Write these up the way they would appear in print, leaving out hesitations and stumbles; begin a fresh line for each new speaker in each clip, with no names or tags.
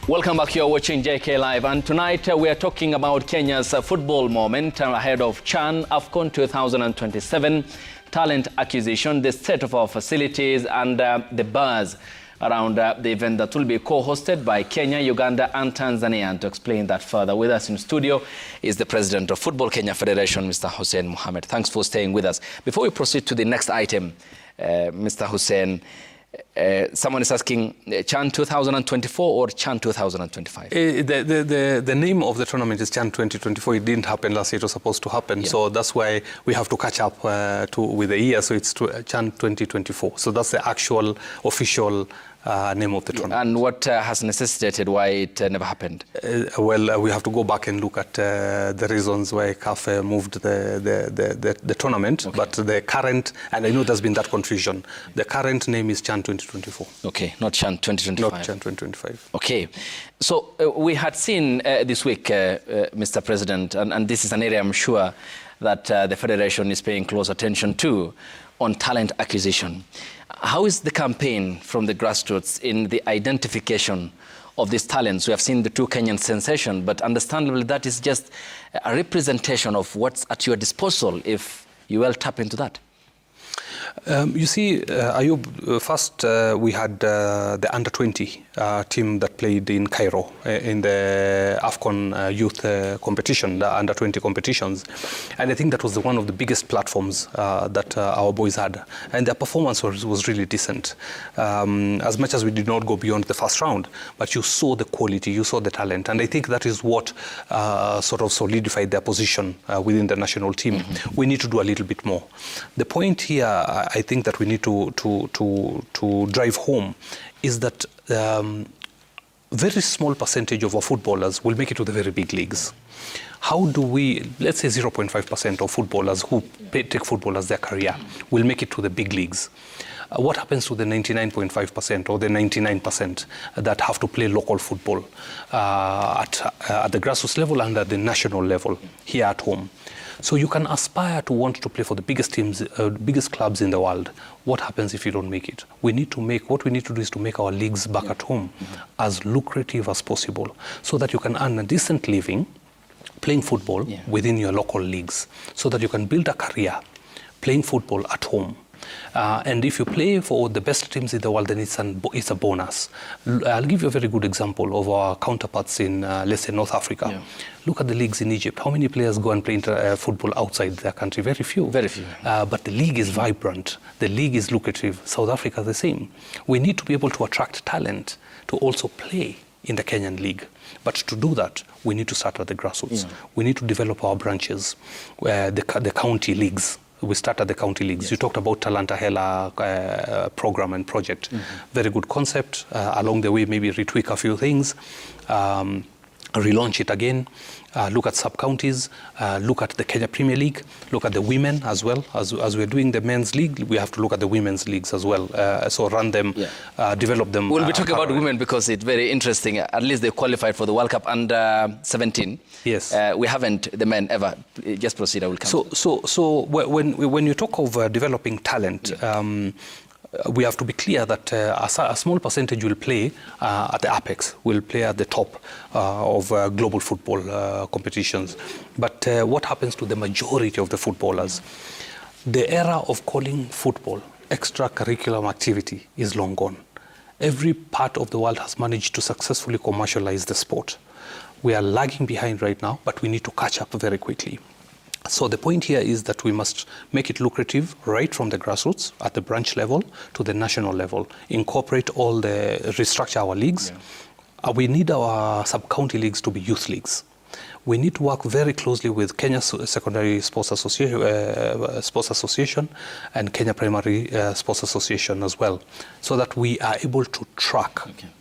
Welcome back. You're watching JKLive, and tonight we are talking about Kenya's football moment ahead of CHAN AFCON 2027, talent acquisition, the state of our facilities, and the buzz around the event that will be co-hosted by Kenya, Uganda, and Tanzania. And to explain that further, with us in studio is the President of Football Kenya Federation, Mr. Hussein Mohamed. Thanks for staying with us. Before we proceed to the next item, Mr. Hussein, someone is asking CHAN 2024 or CHAN 2025?
The name of the tournament is CHAN 2024. It didn't happen last year. It was supposed to happen. Yeah. So that's why we have to catch up with the year. So it's CHAN 2024. So that's the actual official name of the tournament.
And what has necessitated why it never happened?
We have to go back and look at the reasons why CAF moved the tournament. Okay. But the current, and I know there's been that confusion, the current name is CHAN 2024.
Okay, not CHAN 2025.
Not CHAN 2025.
Okay. So we had seen this week, Mr. President, and this is an area I'm sure that the Federation is paying close attention to, on talent acquisition. How is the campaign from the grassroots in the identification of these talents? We have seen the two Kenyan sensation, but understandably that is just a representation of what's at your disposal if you will tap into that.
You see, Ayub, first we had the under-20 team that played in Cairo in the AFCON youth competition, the under-20 competitions. And I think that was one of the biggest platforms that our boys had. And their performance was really decent. As much as we did not go beyond the first round, but you saw the quality, you saw the talent. And I think that is what sort of solidified their position within the national team. Mm-hmm. We need to do a little bit more. The point here, I think that we need to drive home is that very small percentage of our footballers will make it to the very big leagues. How do we, let's say 0.5% of footballers who take football as their career will make it to the big leagues? What happens to the 99.5% or the 99% that have to play local football at the grassroots level and at the national level here at home? So you can aspire to want to play for the biggest teams, biggest clubs in the world. What happens if you don't make it? What we need to do is to make our leagues back at home as lucrative as possible so that you can earn a decent living playing football within your local leagues, so that you can build a career playing football at home. And if you play for the best teams in the world, then it's a bonus. I'll give you a very good example of our counterparts in, let's say, North Africa. Yeah. Look at the leagues in Egypt. How many players go and play football outside their country? Very few. Very few. But the league is vibrant. The league is lucrative. South Africa, the same. We need to be able to attract talent to also play in the Kenyan league. But to do that, we need to start at the grassroots. Yeah. We need to develop our branches, the county leagues. We start at the county leagues. Yes. You talked about Talanta Hela program and project. Mm-hmm. Very good concept. Along the way, maybe retweak a few things, relaunch it again. Look at sub-counties, look at the Kenya Premier League, look at the women as well. As we're doing the men's league, we have to look at the women's leagues as well. So run them, develop them.
We'll be talking about women because it's very interesting. At least they qualified for the World Cup under 17. Yes. We haven't, the men, ever. Just proceed, I will come.
So when you talk of developing talent, we have to be clear that a small percentage will play at the apex, will play at the top of global football competitions. But what happens to the majority of the footballers? The era of calling football extracurricular activity is long gone. Every part of the world has managed to successfully commercialize the sport. We are lagging behind right now, but we need to catch up very quickly. So the point here is that we must make it lucrative right from the grassroots at the branch level to the national level, incorporate restructure our leagues. Yeah. We need our sub-county leagues to be youth leagues. We need to work very closely with Kenya Secondary Sports Association and Kenya Primary Sports Association as well, so that we are able to track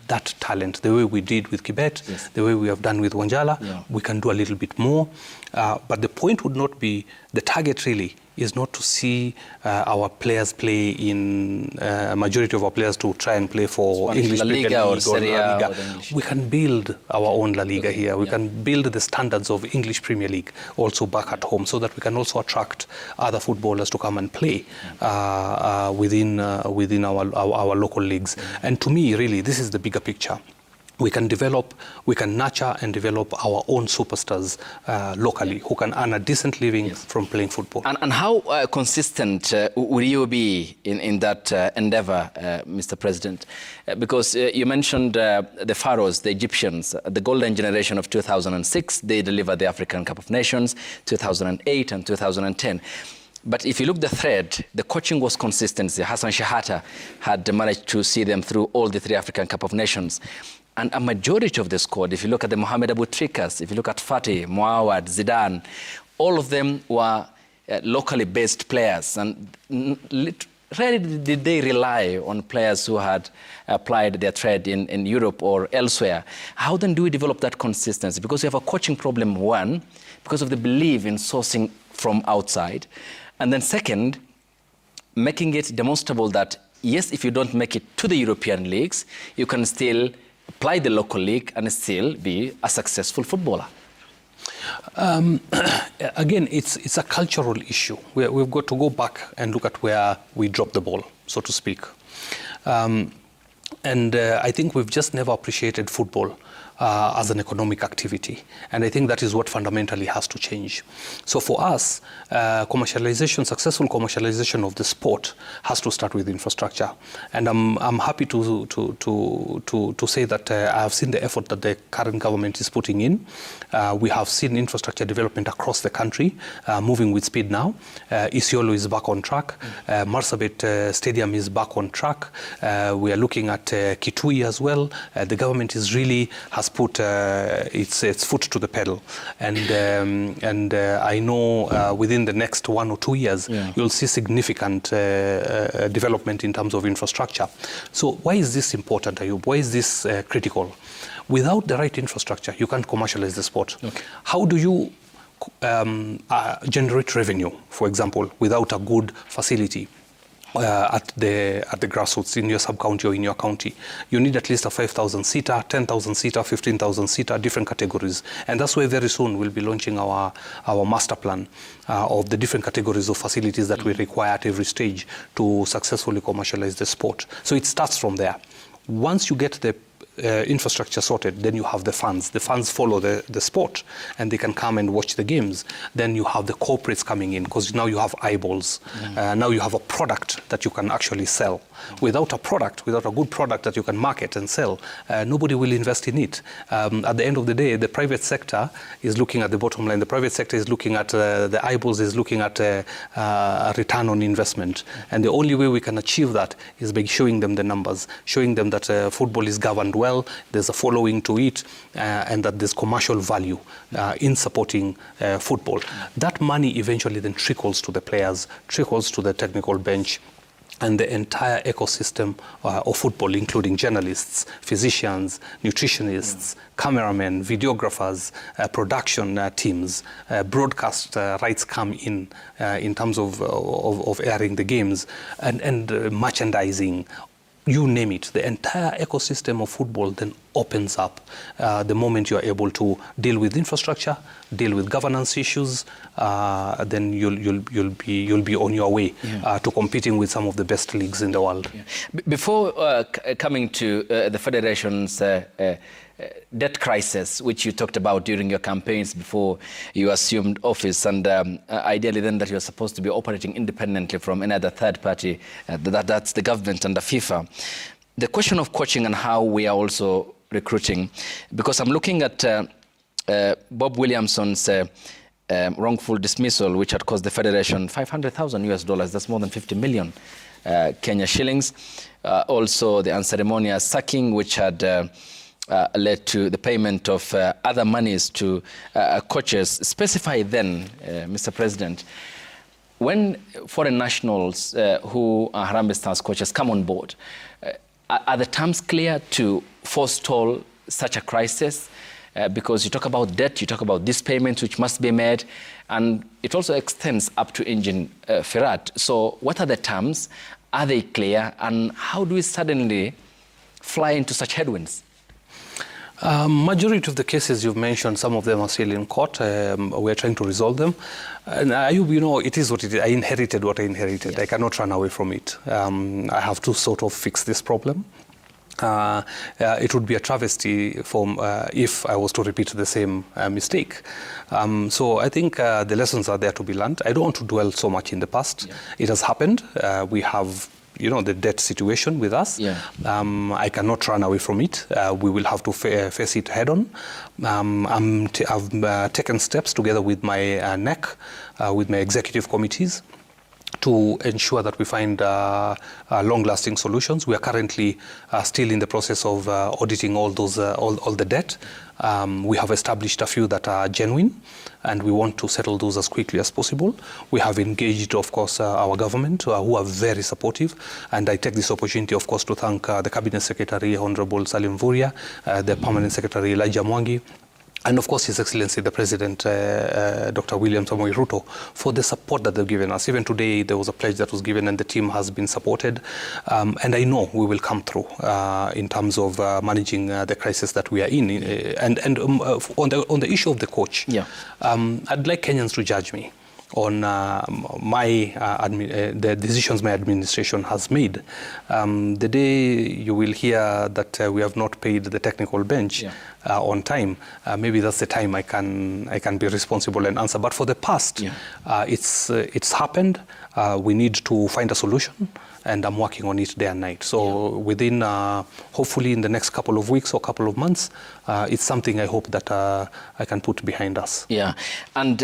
that talent the way we did with Kibet, yes, the way we have done with Wanjala. Yeah. We can do a little bit more. But the point would not be, the target really is not to see our players play in, majority of our players to try and play for Spanish English
La Liga or Serie A.
We can build our own La Liga here. We can build the standards of English Premier League also back at home, so that we can also attract other footballers to come and play within our local leagues. And to me, really, this is the bigger picture. we can nurture and develop our own superstars locally who can earn a decent living from playing football.
And how consistent will you be in that endeavor, Mr. President? Because you mentioned the Pharaohs, the Egyptians, the golden generation of 2006. They delivered the African Cup of Nations, 2008 and 2010. But if you look the thread, the coaching was consistency. Hassan Shahata had managed to see them through all the 3 African Cup of Nations. And a majority of the squad, if you look at the Mohamed Abu Trikas, if you look at Fatih, Muawad, Zidane, all of them were locally based players. And rarely did they rely on players who had applied their trade in Europe or elsewhere. How then do we develop that consistency? Because we have a coaching problem, one, because of the belief in sourcing from outside. And then second, making it demonstrable that, yes, if you don't make it to the European leagues, you can still apply the local league and still be a successful footballer.
Again, it's a cultural issue. We've got to go back and look at where we dropped the ball, so to speak. I think we've just never appreciated football as an economic activity. And I think that is what fundamentally has to change. So for us, successful commercialization of the sport has to start with infrastructure. And I'm happy to say that I have seen the effort that the current government is putting in. We have seen infrastructure development across the country, moving with speed now. Isiolo is back on track. Marsabit Stadium is back on track. We are looking at Kitui as well. The government has put its foot to the pedal, and I know within the next 1 or 2 years you'll see significant development in terms of infrastructure. So why is this important, Ayub? Why is this critical? Without the right infrastructure, you can't commercialize the sport. Okay. How do you generate revenue, for example, without a good facility? At the grassroots in your sub-county or in your county? You need at least a 5,000-seater, 10,000-seater, 15,000-seater, different categories. And that's why very soon we'll be launching our master plan of the different categories of facilities that we require at every stage to successfully commercialize the sport. So it starts from there. Once you get the infrastructure sorted, then you have the funds. The funds follow the sport, and they can come and watch the games. Then you have the corporates coming in, because now you have eyeballs. Now you have a product that you can actually sell. Without a good product that you can market and sell, nobody will invest in it. At the end of the day, the private sector is looking at the bottom line. The private sector is looking at the eyeballs, is looking at a return on investment. And the only way we can achieve that is by showing them the numbers, showing them that football is governed well, there's a following to it, and that there's commercial value in supporting football. That money eventually then trickles to the players, trickles to the technical bench, and the entire ecosystem of football, including journalists, physicians, nutritionists, cameramen, videographers, production teams, broadcast rights come in terms of airing the games, and merchandising. You name it, the entire ecosystem of football then opens up the moment you are able to deal with infrastructure, deal with governance issues. Then you'll be on your way to competing with some of the best leagues in the world.
Before coming to the federation's debt crisis, which you talked about during your campaigns before you assumed office, and ideally then that you're supposed to be operating independently from any other third party, that's the government and the FIFA. The question of coaching and how we are also recruiting, because I'm looking at Bob Williamson's wrongful dismissal, which had cost the federation $500,000 US. That's more than 50 million Kenya shillings. Also the unceremonious sacking, which had led to the payment of other monies to coaches. Specify then, Mr. President, when foreign nationals who are Harambee Stars coaches come on board, are the terms clear to forestall such a crisis? Because you talk about debt, you talk about these payments which must be made, and it also extends up to Engine Firat. So what are the terms? Are they clear? And how do we suddenly fly into such headwinds?
Majority of the cases you've mentioned, some of them are still in court. We're trying to resolve them. And Ayub, you know, it is what it is. I inherited what I inherited. Yes. I cannot run away from it. I have to sort of fix this problem. it would be a travesty if I was to repeat the same mistake. So I think the lessons are there to be learned. I don't want to dwell so much in the past. Yeah. It has happened. We have the debt situation with us. Yeah. I cannot run away from it. We will have to face it head on. I've taken steps together with my NEC, with my executive committees, to ensure that we find long-lasting solutions. We are currently still in the process of auditing all the debt. We have established a few that are genuine, and we want to settle those as quickly as possible. We have engaged, of course, our government, who are very supportive, and I take this opportunity, of course, to thank the Cabinet Secretary, Honorable Salim Vuria, the Permanent Secretary, Elijah Mwangi, and of course His Excellency the President, Dr. William Samoei Ruto, for the support that they've given us. Even today there was a pledge that was given and the team has been supported. And I know we will come through in terms of managing the crisis that we are in. And on the issue of the coach, yeah. I'd like Kenyans to judge me on the decisions my administration has made. The day you will hear that we have not paid the technical bench, yeah, on time, maybe that's the time I can be responsible and answer. But for the past, yeah, it's happened. We need to find a solution, and I'm working on it day and night. So yeah, within, hopefully in the next couple of weeks or couple of months, it's something I hope that I can put behind us. Yeah, and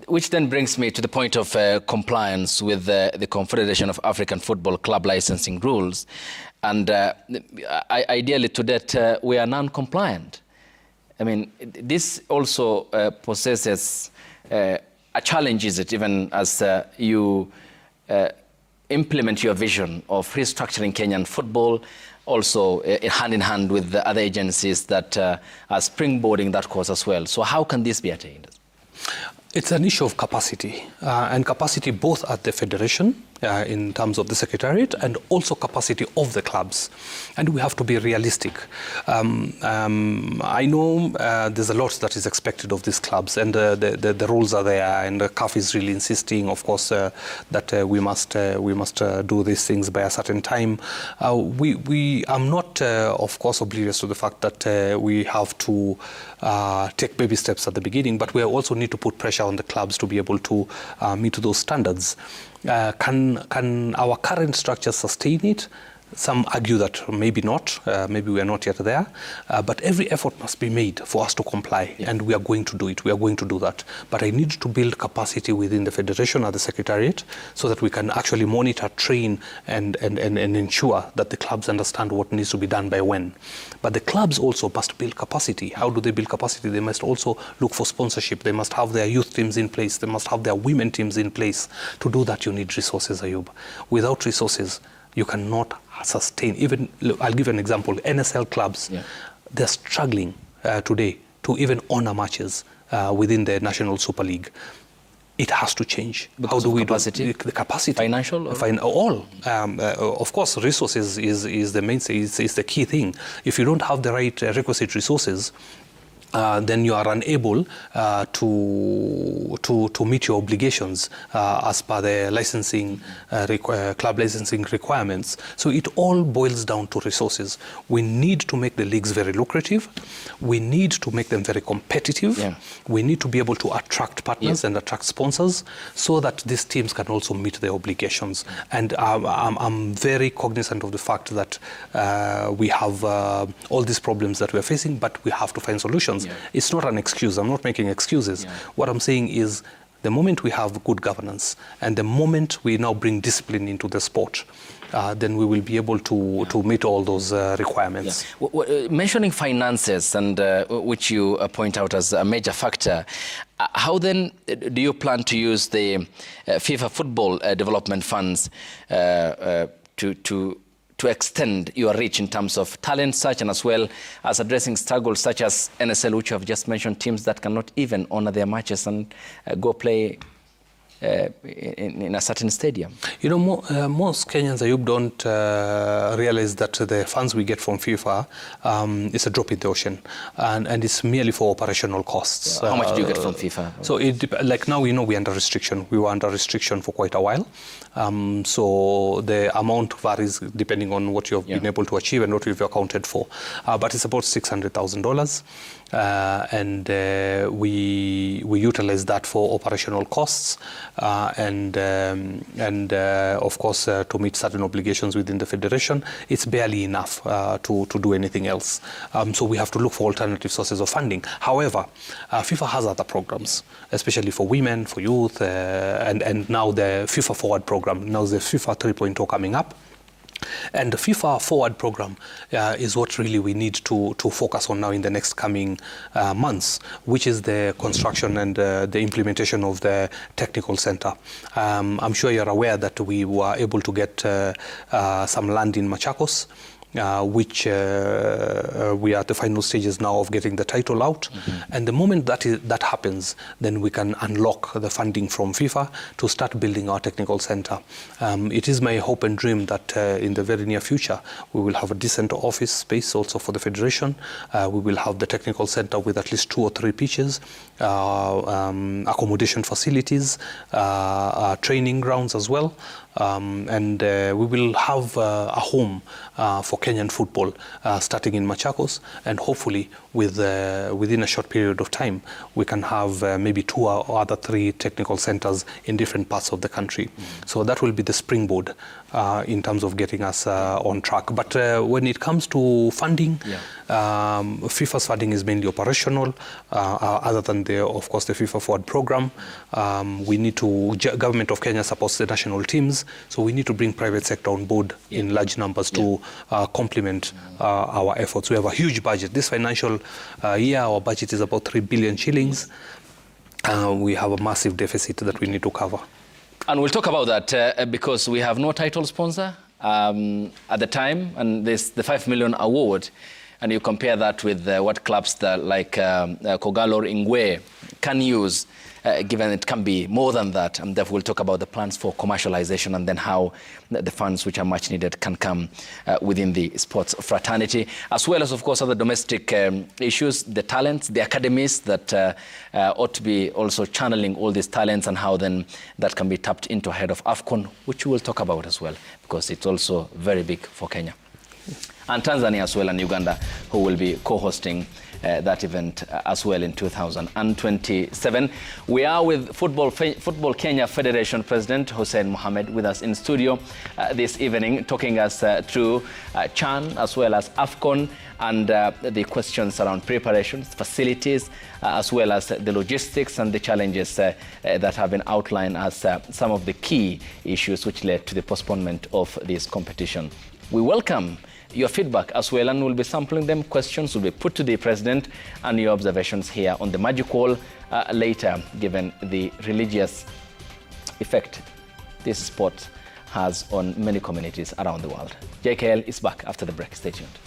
which then brings me to the point of compliance with the Confederation of African Football Club licensing rules. And ideally to that, we are non-compliant. I mean, this also possesses a challenge, is it, even as you implement your vision of restructuring Kenyan football, also hand in hand with the other agencies that are springboarding that course as well. So how can this be attained? It's an issue of capacity, and capacity both at the federation, in terms of the secretariat, and also capacity of the clubs. And we have to be realistic. I know there's a lot that is expected of these clubs, and the rules are there, and the CAF is really insisting, of course, that we must do these things by a certain time. I'm not, of course, oblivious to the fact that we have to take baby steps at the beginning, but we also need to put pressure on the clubs to be able to meet those standards. Can our current structure sustain it? Some argue that maybe not, maybe we are not yet there, but every effort must be made for us to comply, yeah, and we are going to do it, we are going to do that. But I need to build capacity within the federation or the secretariat so that we can actually monitor, train, and ensure that the clubs understand what needs to be done by when. But the clubs also must build capacity. How do they build capacity? They must also look for sponsorship. They must have their youth teams in place. They must have their women teams in place. To do that, you need resources, Ayub. Without resources, you cannot sustain. Even, I'll give an example, NSL clubs, yeah, they're struggling today to even honor matches within the National Super League. It has to change. Because how do we capacity? The capacity. Financial? All. Of course, resources is the mainstay, is the key thing. If you don't have the right requisite resources, then you are unable to meet your obligations as per the licensing club licensing requirements. So it all boils down to resources. We need to make the leagues very lucrative. We need to make them very competitive. Yeah. We need to be able to attract partners, yeah, and attract sponsors so that these teams can also meet their obligations. And I'm very cognizant of the fact that we have all these problems that we're facing, but we have to find solutions. Yeah. It's not an excuse. I'm not making excuses. Yeah. What I'm saying is the moment we have good governance and the moment we now bring discipline into the sport, then we will be able to meet all those requirements. Yeah. Mentioning finances, and which you point out as a major factor, how then do you plan to use the FIFA football development funds to extend your reach in terms of talent search, and as well as addressing struggles such as NSL, which you have just mentioned, teams that cannot even honor their matches and go play
in a certain stadium.
You know, most Kenyans, Ayub, don't realize that the funds we get from FIFA is a drop in the ocean, and it's merely for operational costs.
How much do you get from FIFA?
So like now, we're under restriction. We were under restriction for quite a while. So the amount varies depending on what you've been able to achieve and what you've accounted for. But it's about $600,000. And we utilize that for operational costs and of course to meet certain obligations within the federation. It's barely enough to do anything else. So we have to look for alternative sources of funding. However, FIFA has other programs, especially for women, for youth, and now the FIFA Forward program. Now the FIFA 3.0 coming up. And the FIFA Forward program is what really we need to focus on now in the next coming months, which is the construction and the implementation of the technical center. I'm sure you're aware that we were able to get some land in Machakos, which we are at the final stages now of getting the title out. And the moment that happens, then we can unlock the funding from FIFA to start building our technical center. It is my hope and dream that in the very near future, we will have a decent office space also for the federation. We will have the technical center with at least 2 or 3 pitches, accommodation facilities, training grounds as well. And we will have a home for Kenyan football starting in Machakos, and hopefully within a short period of time we can have maybe 2 or other 3 technical centers in different parts of the country. So that will be the springboard in terms of getting us on track. But when it comes to funding, FIFA's funding is mainly operational, other than of course the FIFA Forward program. We need to, government of Kenya supports the national teams, so we need to bring private sector on board in large numbers to complement our efforts. We have a huge budget. This financial year, our budget is about 3 billion shillings. We have a massive deficit that we need to cover.
And we'll talk about that because we have no title sponsor at the time, and there's the 5 million award, and you compare that with what clubs like Kogalo or Ingwe can use, given it can be more than that. And therefore we'll talk about the plans for commercialization and then how the funds which are much needed can come within the sports fraternity, as well as, of course, other domestic issues, the talents, the academies that ought to be also channeling all these talents, and how then that can be tapped into ahead of AFCON, which we will talk about as well, because it's also very big for Kenya. And Tanzania as well, and Uganda, who will be co-hosting that event as well in 2027. We are with Football Kenya Federation President Hussein Mohamed with us in studio this evening, talking us through CHAN as well as AFCON, and the questions around preparations, facilities, as well as the logistics and the challenges that have been outlined as some of the key issues which led to the postponement of this competition. We welcome your feedback as well, and we'll be sampling them. Questions will be put to the president, and your observations here on the Magic Wall later, given the religious effect this sport has on many communities around the world. JKL is back after the break. Stay tuned.